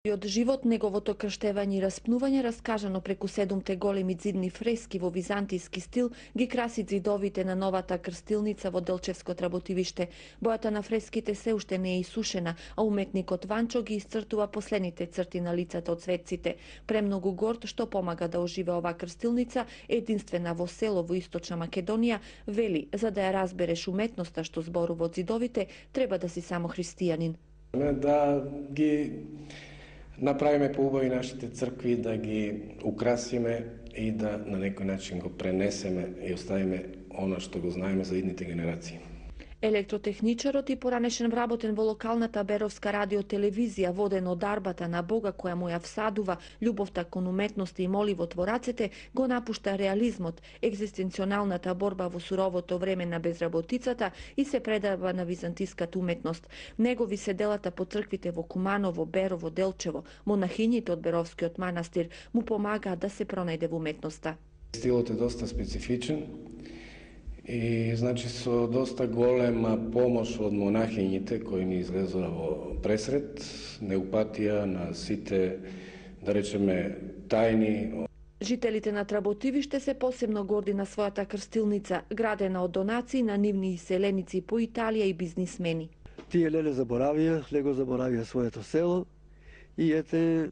И од живот неговото крштевање и распнување, раскажано преку 7 големи ѕидни фрески во византиски стил, ги краси ѕидовите на новата крстилница во Делчевското работивиште. Бојата на фреските се уште не е исушена, а уметникот Ванчо ги исцртува последните црти на лицата од светците. Премногу горд што помага да оживе оваа крстилница, единствена во село во Источна Македонија, вели, за да ја разбереш уметноста што зборува од ѕидовите, треба да си само христијанин. Да ги направиме поубави нашите цркви, да ги украсиме и да на некој начин го пренесеме и оставиме она што го знаеме за идните генерации. Електротехничарот и поранешен вработен во локалната Беровска радиотелевизија, воден од арбата на Бога која му ја всадува љубовта кон уметноста и моливот во рацете, го напушта реализмот, екзистенционалната борба во суровото време на безработицата и се предава на византиската уметност. Негови се делата по црквите во Куманово, Берово, Делчево, монахињите од Беровскиот манастир му помагаат да се пронајде во уметноста. Стилот е доста специфичен и значи со доста голема помош од монахињите кои ни излезоа во пресред, не упатија на сите, да речеме, тајни. Жителите на Тработивиште се посебно горди на својата крстилница, градена од донации на нивни иселеници по Италија и бизнисмени. Тие леле заборавија своето село и ете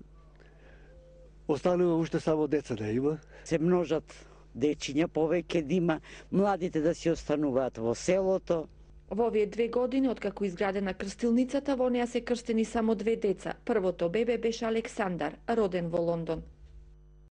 останува уште само деца да има. Се множат дечиња повеќе да има, младите да си остануваат во селото. Во овие 2 години, откако изградена крстилницата, во неа се крстени само 2 деца. Првото бебе беше Александар, роден во Лондон.